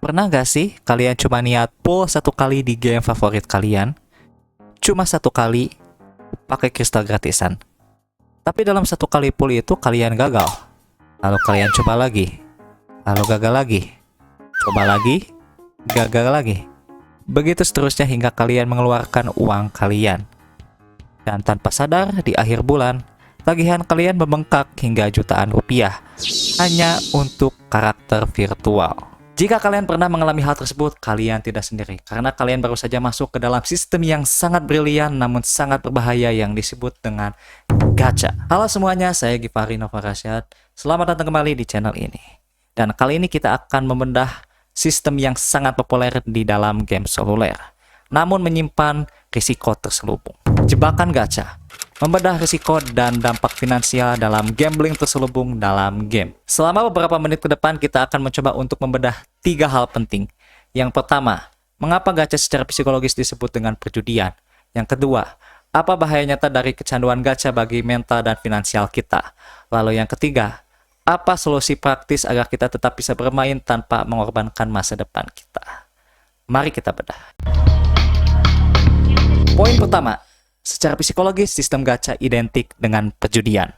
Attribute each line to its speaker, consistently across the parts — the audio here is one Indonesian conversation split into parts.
Speaker 1: Pernah gak sih kalian cuma niat pull satu kali di game favorit kalian? Cuma satu kali pakai kristal gratisan. Tapi dalam satu kali pull itu kalian gagal. Lalu kalian coba lagi. Lalu gagal lagi. Coba lagi. Gagal lagi. Begitu seterusnya hingga kalian mengeluarkan uang kalian. Dan tanpa sadar di akhir bulan, tagihan kalian membengkak hingga jutaan rupiah. Hanya untuk karakter virtual. Jika kalian pernah mengalami hal tersebut, kalian tidak sendiri. Karena kalian baru saja masuk ke dalam sistem yang sangat brilian namun sangat berbahaya yang disebut dengan gacha. Halo semuanya, saya Givari Nova Rasyad. Selamat datang kembali di channel ini. Dan kali ini kita akan membedah sistem yang sangat populer di dalam game seluler, namun menyimpan risiko terselubung. Jebakan gacha. Membedah risiko dan dampak finansial dalam gambling terselubung dalam game. Selama beberapa menit ke depan kita akan mencoba untuk membedah 3 hal penting. Yang pertama, mengapa gacha secara psikologis disebut dengan perjudian? Yang kedua, apa bahaya nyata dari kecanduan gacha bagi mental dan finansial kita? Lalu yang ketiga, apa solusi praktis agar kita tetap bisa bermain tanpa mengorbankan masa depan kita? Mari kita bedah. Poin pertama, secara psikologis, sistem gacha identik dengan perjudian.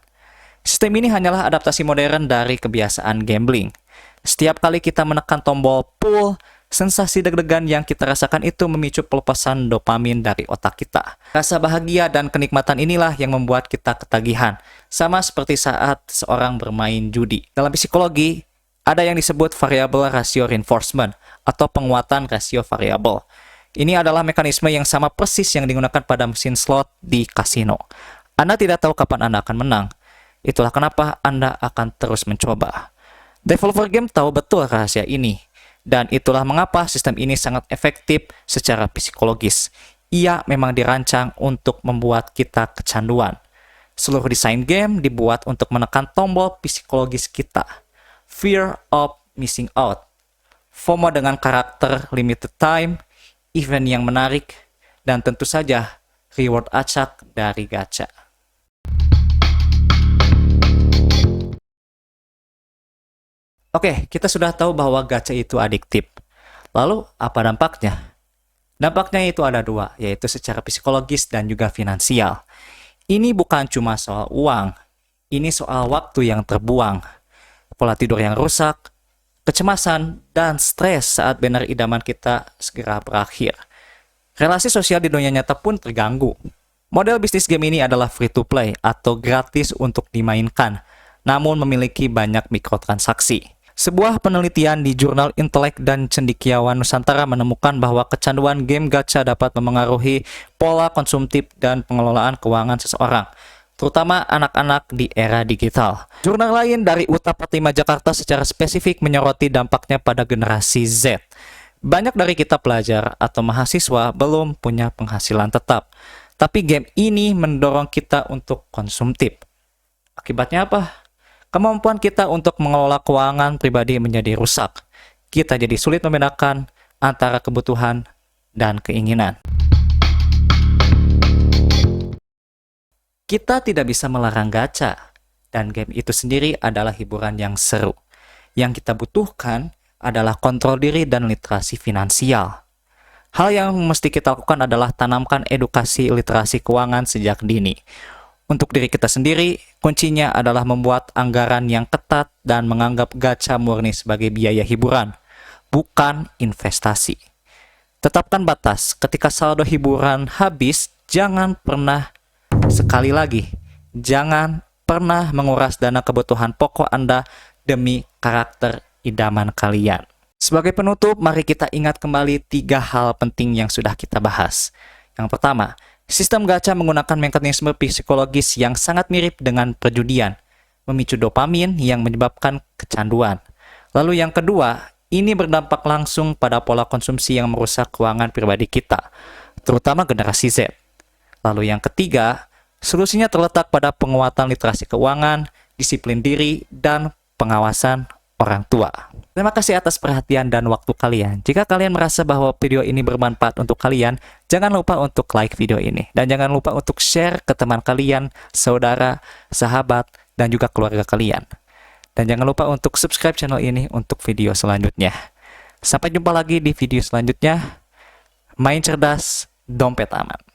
Speaker 1: Sistem ini hanyalah adaptasi modern dari kebiasaan gambling. Setiap kali kita menekan tombol pull, sensasi deg-degan yang kita rasakan itu memicu pelepasan dopamin dari otak kita. Rasa bahagia dan kenikmatan inilah yang membuat kita ketagihan, sama seperti saat seorang bermain judi. Dalam psikologi, ada yang disebut variable ratio reinforcement atau penguatan rasio variabel. Ini adalah mekanisme yang sama persis yang digunakan pada mesin slot di kasino. Anda tidak tahu kapan Anda akan menang. Itulah kenapa Anda akan terus mencoba. Developer game tahu betul rahasia ini. Dan itulah mengapa sistem ini sangat efektif secara psikologis. Ia memang dirancang untuk membuat kita kecanduan. Seluruh desain game dibuat untuk menekan tombol psikologis kita. Fear of missing out. FOMO dengan karakter limited time, event yang menarik, dan tentu saja reward acak dari gacha. Oke, kita sudah tahu bahwa gacha itu adiktif. Lalu, apa dampaknya? Dampaknya itu ada 2, yaitu secara psikologis dan juga finansial. Ini bukan cuma soal uang, ini soal waktu yang terbuang, pola tidur yang rusak, kecemasan, dan stres saat banner idaman kita segera berakhir. Relasi sosial di dunia nyata pun terganggu. Model bisnis game ini adalah free to play atau gratis untuk dimainkan, namun memiliki banyak mikrotransaksi. Sebuah penelitian di jurnal Intelek dan Cendekiawan Nusantara menemukan bahwa kecanduan game gacha dapat memengaruhi pola konsumtif dan pengelolaan keuangan seseorang, terutama anak-anak di era digital. Jurnal lain dari UTA45 Jakarta secara spesifik menyoroti dampaknya pada generasi Z. Banyak dari kita pelajar atau mahasiswa belum punya penghasilan tetap, tapi game ini mendorong kita untuk konsumtif. Akibatnya apa? Kemampuan kita untuk mengelola keuangan pribadi menjadi rusak. Kita jadi sulit membedakan antara kebutuhan dan keinginan. Kita tidak bisa melarang gacha, dan game itu sendiri adalah hiburan yang seru. Yang kita butuhkan adalah kontrol diri dan literasi finansial. Hal yang mesti kita lakukan adalah tanamkan edukasi literasi keuangan sejak dini. Untuk diri kita sendiri, kuncinya adalah membuat anggaran yang ketat dan menganggap gacha murni sebagai biaya hiburan, bukan investasi. Tetapkan batas, ketika saldo hiburan habis, jangan pernah sekali lagi, jangan pernah menguras dana kebutuhan pokok Anda demi karakter idaman kalian. Sebagai penutup, mari kita ingat kembali 3 hal penting yang sudah kita bahas. Yang pertama, sistem gacha menggunakan mekanisme psikologis yang sangat mirip dengan perjudian, memicu dopamin yang menyebabkan kecanduan. Lalu yang kedua, ini berdampak langsung pada pola konsumsi yang merusak keuangan pribadi kita, terutama generasi Z. Lalu yang ketiga, solusinya terletak pada penguatan literasi keuangan, disiplin diri, dan pengawasan orang tua. Terima kasih atas perhatian dan waktu kalian. Jika kalian merasa bahwa video ini bermanfaat untuk kalian, jangan lupa untuk like video ini. Dan jangan lupa untuk share ke teman kalian, saudara, sahabat, dan juga keluarga kalian. Dan jangan lupa untuk subscribe channel ini untuk video selanjutnya. Sampai jumpa lagi di video selanjutnya. Main cerdas, dompet aman.